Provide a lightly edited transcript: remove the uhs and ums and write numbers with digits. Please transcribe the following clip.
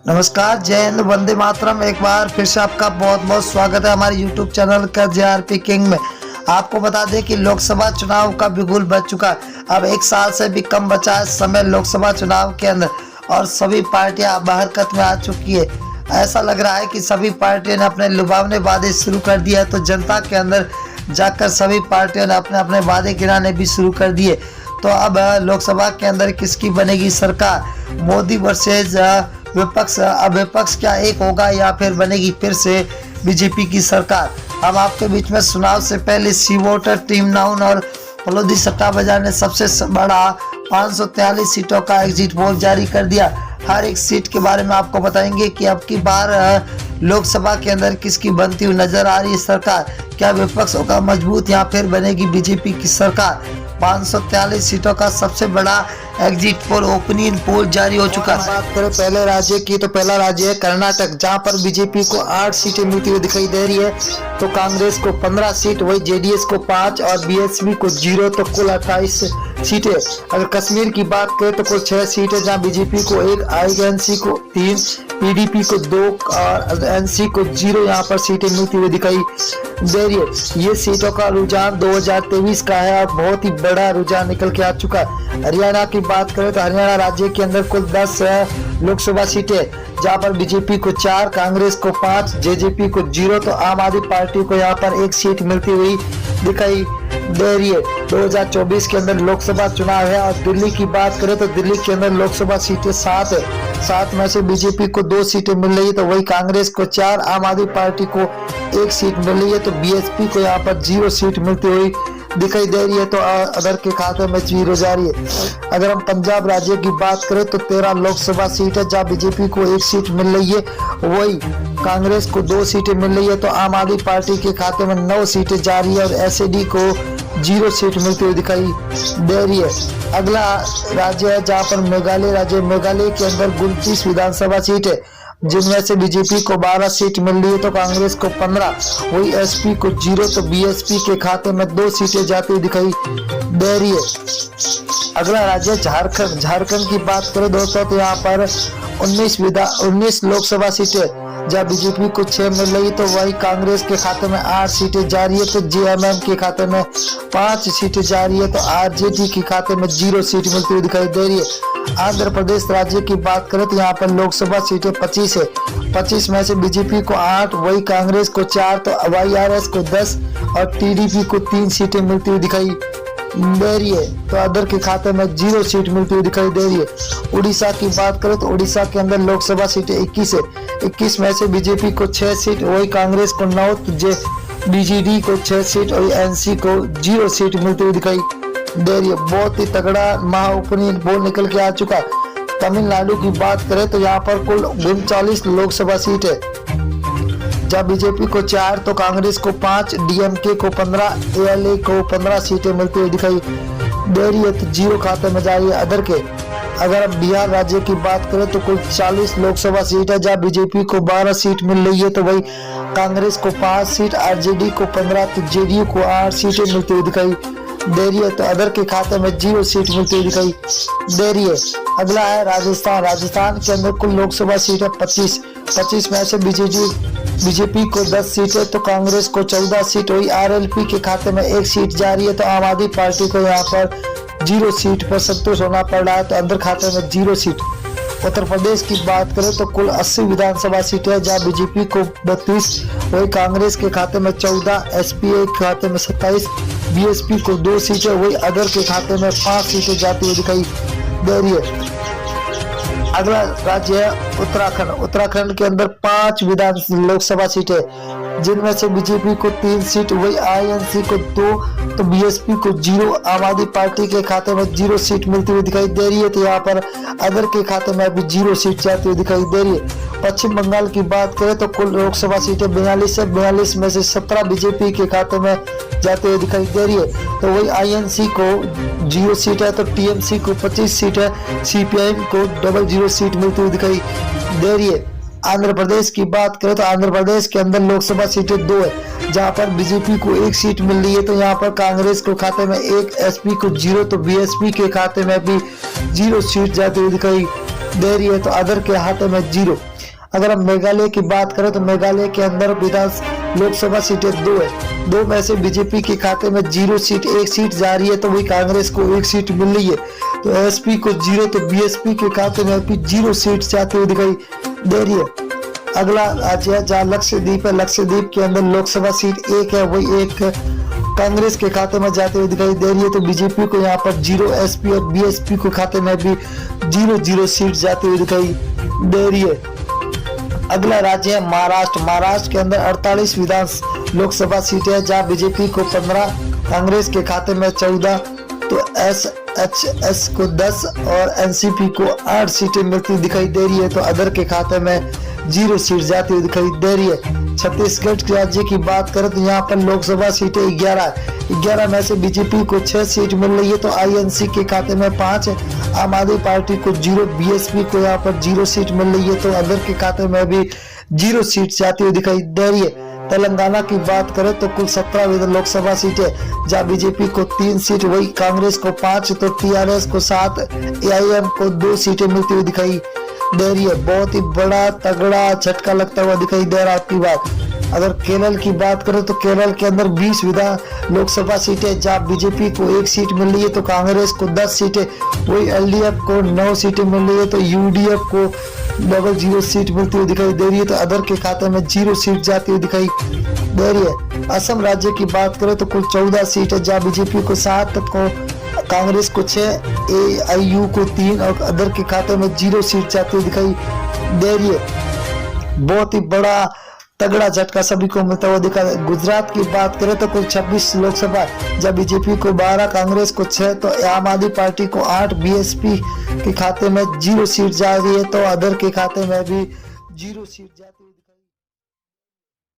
नमस्कार, जय हिंद, वंदे मातरम। एक बार फिर से आपका बहुत बहुत स्वागत है हमारे यूट्यूब चैनल का जेआरपी किंग में। आपको बता दें कि लोकसभा चुनाव का बिगुल बज चुका है। अब एक साल से भी कम बचा है समय लोकसभा चुनाव के अंदर और सभी पार्टियां अब हरकत में आ चुकी है। ऐसा लग रहा है कि सभी पार्टियों ने अपने लुभावने वादे शुरू कर दिए हैं, तो जनता के अंदर जाकर सभी पार्टियों ने अपने अपने वादे गिराने भी शुरू कर दिए। तो अब लोकसभा के अंदर किसकी बनेगी सरकार, मोदी वर्सेज विपक्ष। अब विपक्ष क्या एक होगा या फिर बनेगी फिर से बीजेपी की सरकार। हम आपके बीच में चुनाव से पहले सी वोटर, टीम नाउन और फलोदी सट्टा बाजार ने सबसे बड़ा 543 सीटों का एग्जिट पोल जारी कर दिया। हर एक सीट के बारे में आपको बताएंगे कि अब की बार लोकसभा के अंदर किसकी बनती हुई नजर आ रही है सरकार। क्या विपक्ष होगा मजबूत या फिर बनेगी बीजेपी की सरकार। 543 सीटों का सबसे बड़ा एग्जिट पोल, ओपिनियन पोल जारी हो चुका है। बात करें पहले राज्य की, तो पहला राज्य है कर्नाटक, जहां पर बीजेपी को 8 सीटें मिलती हुई दिखाई दे रही है, तो कांग्रेस को 15 सीट, वही जेडीएस को 5 और बीएसपी को 0, तो कुल 28 सीटें। अगर कश्मीर की बात करें तो कुल 6 सीटें, जहां बीजेपी को 1, आईएनसी को 3, पीडीपी को 2 और एनसी को 0 यहाँ पर सीटें मिलती हुई दिखाई दे रही है। ये सीटों का रुझान 2023 का है और बहुत ही बड़ा रुझान निकल के आ चुका है। हरियाणा की बात करें तो हरियाणा राज्य के अंदर कुल 10 लोकसभा सीटें, जहां पर बीजेपी को 4, कांग्रेस को 5, जेजेपी को 0, तो आम आदमी पार्टी को यहाँ पर 1 सीट मिलती हुई दिखाई दे रही है। 2024 के अंदर लोकसभा चुनाव है। और दिल्ली की बात करें तो दिल्ली के अंदर लोकसभा सीटें 7 है। 7 में से बीजेपी को 2 सीटें मिल रही है, तो वही कांग्रेस को 4, आम आदमी पार्टी को 1 सीट मिल रही है, तो बीएसपी को यहाँ पर 0 सीट मिलती हुई दिखाई दे रही है, तो अदर के खाते में 0 जा रही है। अगर हम पंजाब राज्य की बात करें तो 13 लोकसभा सीट है, जहाँ बीजेपी को 1 सीट मिल रही है, वही कांग्रेस को 2 सीटें मिल रही है, तो आम आदमी पार्टी के खाते में 9 सीटें जा रही है और एसएडी को 0 सीट मिलती हुई दिखाई दे रही है। अगला राज्य है जहाँ पर मेघालय राज्य, मेघालय के अंदर 29 विधानसभा सीट है, जिनमें से बीजेपी को 12 सीट मिल रही है, तो कांग्रेस को 15, वही एसपी को 0, तो बीएसपी के खाते में 2 सीटें जाती हुई दिखाई दे रही है। अगला राज्य झारखंड, झारखंड की बात करें दोस्तों तो यहाँ पर 19 लोकसभा सीटें, जहाँ बीजेपी को 6 मिल रही, तो वही कांग्रेस के खाते में 8 सीटें जा रही है, तो जेएमएम के खाते में 5 सीटें जा रही है, तो आरजेडी के खाते में 0 सीट मिलती हुई दिखाई दे रही है। आंध्र प्रदेश राज्य की बात करें तो यहाँ पर लोकसभा सीटें 25 है। 25 में से बीजेपी को 8, वही कांग्रेस को 4, तो वाईआरएस को 10 और टीडीपी को 3 सीटें मिलती हुई दिखाई दे रही है, तो अदर के खाते में 0 सीट मिलती हुई दिखाई दे रही है। उड़ीसा की बात करें तो उड़ीसा के अंदर लोकसभा सीटें 21 है। 21 में से बीजेपी को 6 सीट, वही कांग्रेस को 9, तो बीजेडी को 6 सीट और एनसी को 0 सीट मिलती हुई दिखाई दे रही है। बहुत ही तगड़ा महाओपिनियन पोल निकल के आ चुका है। तमिलनाडु की बात करें तो यहाँ पर कुल 39 लोकसभा सीट है, जहाँ बीजेपी को 4, तो कांग्रेस को 5, डीएमके को 15, एएलए को 15 सीटें मिलती हुई दिखाई दे रही है, तो 0 खाते में जा रही है अदर के। अगर हम बिहार राज्य की बात करें तो कुल 40 लोकसभा सीट है, जहाँ बीजेपी को 12 सीट मिल रही है, तो वही कांग्रेस को 5 सीट, आरजेडी को 15, तो जेडीयू को 8 सीटें मिलती हुई दिखाई दे रही है, तो अदर के खाते में 0 सीट मिलती हुई दिखाई दे रही है। अगला है राजस्थान। राजस्थान के अंदर कुल लोकसभा सीट है 25। 25 में से बीजेपी को 10 सीट है, तो कांग्रेस को 14 सीट, वही आरएलपी के खाते में 1 सीट जा रही है, तो आम आदमी पार्टी को यहाँ पर 0 सीट पर संतोष होना पड़ रहा है, तो अंदर खाते में 0 सीट। उत्तर प्रदेश की बात करें तो कुल 80 विधानसभा सीटें, जहाँ बीजेपी को 32, वही कांग्रेस के खाते में 14, एसपीए के खाते में 27, बीएसपी को 2 सीटें, वही अदर के खाते में 5 सीटें जाती हुई दिखाई दे रही है। अगला राज्य है उत्तराखंड। उत्तराखंड के अंदर 5 लोकसभा सीटें, जिनमें से बीजेपी को 3 सीट, वही आईएनसी को 2, तो बीएसपी को 0, आम आदमी पार्टी के खाते में 0 सीट मिलती हुई दिखाई दे रही है, तो यहाँ पर अदर के खाते में अभी 0 सीट जाती हुई दिखाई दे रही है। पश्चिम बंगाल की बात करें तो कुल लोकसभा सीटें 42 है। 42 में से 17 बीजेपी के खाते में जाते हुए दिखाई दे रही है, तो वही आईएनसी को 0 सीट है, तो टीएमसी को 25 सीट है, सीपीआईएम को 00 सीट मिलती हुई दिखाई दे रही है। आंध्र प्रदेश की बात करें तो आंध्र प्रदेश के अंदर लोकसभा सीटें 2 है, जहां पर बीजेपी को 1 सीट मिल रही है, तो यहाँ पर कांग्रेस को खाते में 1, एसपी को 0, तो बीएसपी के खाते में भी 0 सीट जाती हुई दिखाई दे रही है तो अदर के खाते में 0। अगर हम मेघालय की बात करें तो मेघालय के अंदर लोकसभा सीटें 2 है, 2 में से बीजेपी के खाते में 0 सीट, 1 सीट जा रही है तो वही कांग्रेस को 1 सीट मिल रही है। तो एसपी को 0 तो बीएसपी के खाते में भी 0 सीट जाती हुई दिखाई दे रही है। अगला राज्य है जहाँ लक्षद्वीप है, लक्षद्वीप के अंदर लोकसभा सीट 1 है, वही 1 कांग्रेस के खाते में जाते हुए दिखाई दे रही है। तो बीजेपी को यहाँ पर 0, एसपी और बीएसपी के खाते में भी 0 सीट जाती हुई दिखाई दे रही है। अगला राज्य है महाराष्ट्र, महाराष्ट्र के अंदर 48 विधान लोकसभा सीटें हैं जहाँ बीजेपी को 15, कांग्रेस के खाते में 14, तो एसएचएस को 10 और एनसीपी को 8 सीटें मिलती दिखाई दे रही है। तो अदर के खाते में 0 सीट जाती हुई दिखाई दे रही है। छत्तीसगढ़ राज्य की बात करें तो यहाँ पर लोकसभा सीटें 11 में से बीजेपी को 6 सीट मिल रही है, तो आईएनसी के खाते में 5, आम आदमी पार्टी को 0, बीएसपी को यहाँ पर 0 सीट मिल रही है, तो अदर के खाते में भी 0 सीट जाती हुई दिखाई दे रही है। तेलंगाना की बात करें तो कुल 17 लोकसभा सीटें जहाँ बीजेपी को 3 सीट, वही कांग्रेस को 5, तो टीआरएस को 7, एआईएम को 2 सीटें मिलती हुई दिखाई दे रही है। बहुत ही बड़ा तगड़ा झटका लगता हुआ दिखाई दे रहा है आपकी बात। अगर केरल की बात करें तो केरल के अंदर 20 विधान लोकसभा सीटें जहाँ बीजेपी को 1 सीट मिल रही है, तो कांग्रेस को 10 सीटें, वही एलडीएफ को 9 सीटें मिल रही है, तो यूडीएफ को 0 सीट मिलती हुई दिखाई दे रही है, तो अदर के खाते में 0 सीट जाती हुई दिखाई दे रही है। असम राज्य की बात करें तो कुल 14 सीट है जहाँ बीजेपी को 7, को कांग्रेस को 6, एआईयू को 3 और अदर के खाते में 0 सीट जाती हुई दिखाई दे रही है। बहुत ही बड़ा तगड़ा झटका सभी को मिलता हुआ दिखा। गुजरात की बात करें तो कुल 26 लोकसभा जब बीजेपी को 12, कांग्रेस को 6, तो आम आदमी पार्टी को 8, बीएसपी के खाते में 0 सीट जा रही है, तो अदर के खाते में भी 0 सीट जाती है।